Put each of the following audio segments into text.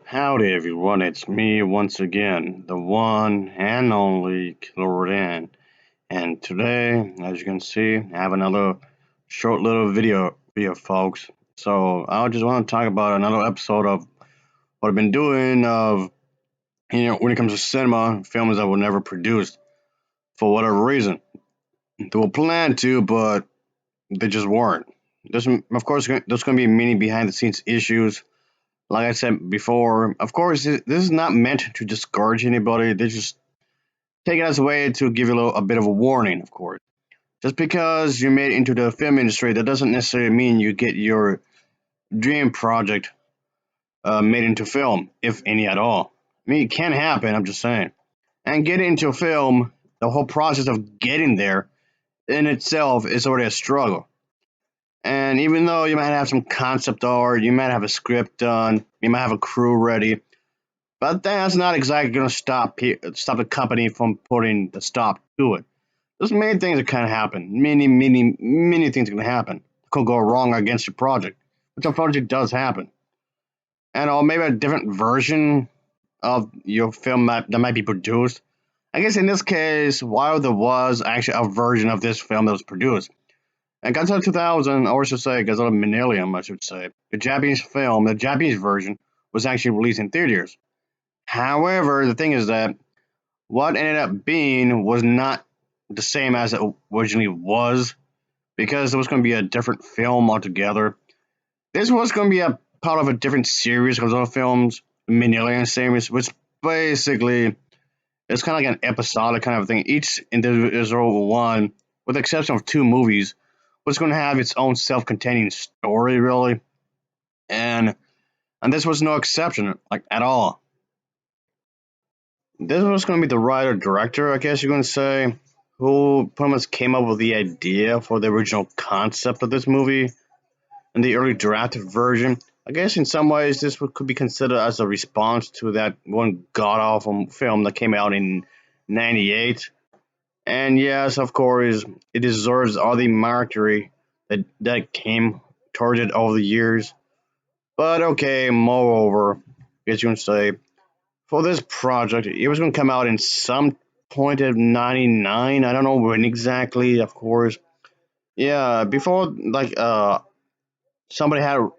Howdy everyone, it's me once again, the one and only Killer Dan. And today, as you can see, I have another short little video for you folks. So I just want to talk about another episode of what I've been doing of when it comes to cinema, films that were never produced for whatever reason. They were planned to, but they just weren't. Of course, there's going to be many behind the scenes issues. Like I said before, of course, this is not meant to discourage anybody. They just take it as a way to give you a bit of a warning, of course. Just because you made it into the film industry, that doesn't necessarily mean you get your dream project made into film, if any at all. I mean, it can happen, I'm just saying. And getting into film, the whole process of getting there in itself is already a struggle. And even though you might have some concept art, you might have a script done, you might have a crew ready, but that's not exactly going to stop the company from putting the stop to it. There's many things that can happen. Many things can happen. Could go wrong against your project, which unfortunately does happen. And or maybe a different version of your film that might be produced. I guess in this case, while there was actually a version of this film that was produced, and Godzilla 2000, or I should say Godzilla Millennium, I should say, the Japanese film, the Japanese version, was actually released in theaters. However, the thing is that what ended up being was not the same as it originally was because it was going to be a different film altogether. This was going to be a part of a different series of other films, the Millennium series, which basically is kind of like an episodic kind of thing. Each individual one, with the exception of two movies, was going to have its own self-containing story, really, and and this was no exception, like at all. This was going to be the writer director, I guess you're going to say, who pretty much came up with the idea for the original concept of this movie in the early drafted version. I guess in some ways this could be considered as a response to that one god awful film that came out in '98. And yes, of course, it deserves all the marketing that came towards it over the years. But okay, moreover, I guess you can say for this project, it was going to come out in some point of '99. I don't know when exactly, of course. Yeah, before somebody had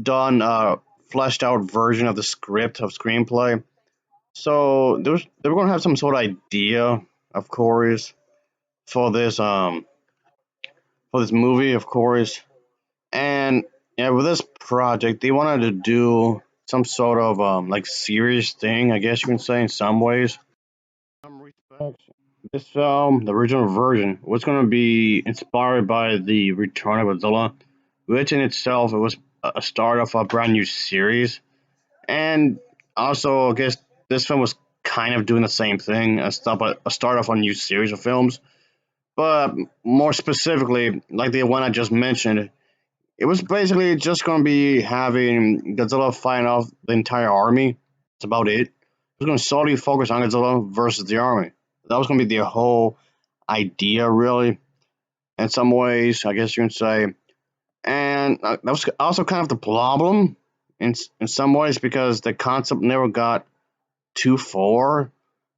done a fleshed out version of the script of screenplay. So they were going to have some sort of idea, of course, for this movie, of course. And yeah, with this project, they wanted to do some sort of like serious thing, I guess you can say in some ways. Some respects. This film, the original version, was going to be inspired by the Return of Godzilla, which in itself it was a start of a brand new series. And also, I guess this film was kind of doing the same thing, a start off a new series of films. But more specifically, like the one I just mentioned, it was basically just going to be having Godzilla fighting off the entire army. That's about it. It was going to solely focus on Godzilla versus the army. That was going to be the whole idea, really, in some ways, I guess you can say. And that was also kind of the problem in some ways because the concept never got too far.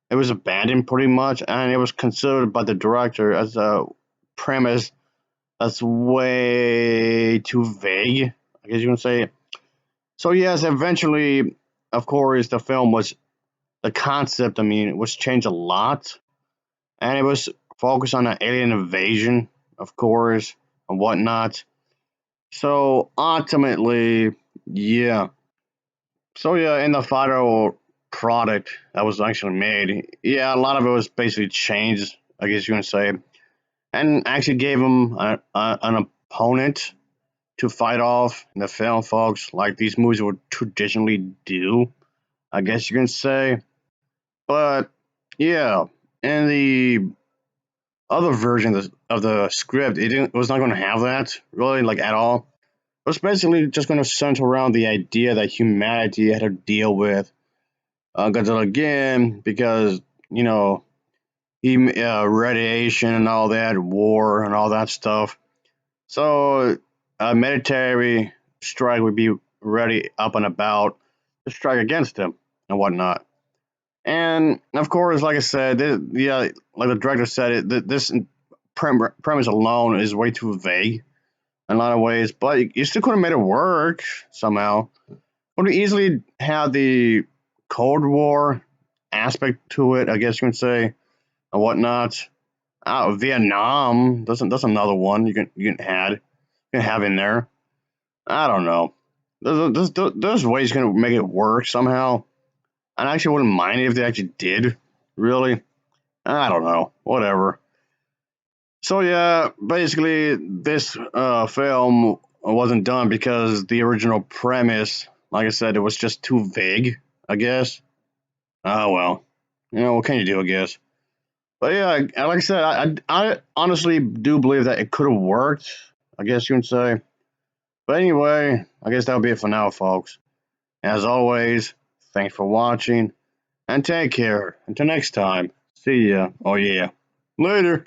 It was abandoned pretty much, and it was considered by the director as a premise that's way too vague, I guess you can say. So yes, eventually, of course, the concept. I mean, it was changed a lot, and it was focused on an alien invasion, of course, and whatnot. So ultimately, yeah. So yeah, in the final product that was actually made, yeah, a lot of it was basically changed. I guess you can say, and actually gave him an opponent to fight off in the film, folks, like these movies would traditionally do. I guess you can say. But yeah, in the other version of the script, it was not going to have that really, like at all. It was basically just going to center around the idea that humanity had to deal with Godzilla again because you know radiation and all that, war and all that stuff. So a military strike would be ready up and about to strike against him and whatnot. And of course, like I said, yeah, like the director said, this premise alone is way too vague in a lot of ways. But you still could have made it work somehow. Could have easily had the Cold War aspect to it, I guess you can say, and whatnot. Vietnam, that's another one you can have in there. I don't know. There's ways you can make it work somehow. I actually wouldn't mind it if they actually did. Really, I don't know. Whatever. So yeah, basically, this film wasn't done because the original premise, like I said, it was just too vague. I guess. Oh well. What can you do? I guess. But yeah, like I said, I honestly do believe that it could have worked. I guess you can say. But anyway, I guess that'll be it for now, folks. As always, thanks for watching and take care. Until next time. See ya. Oh yeah. Later.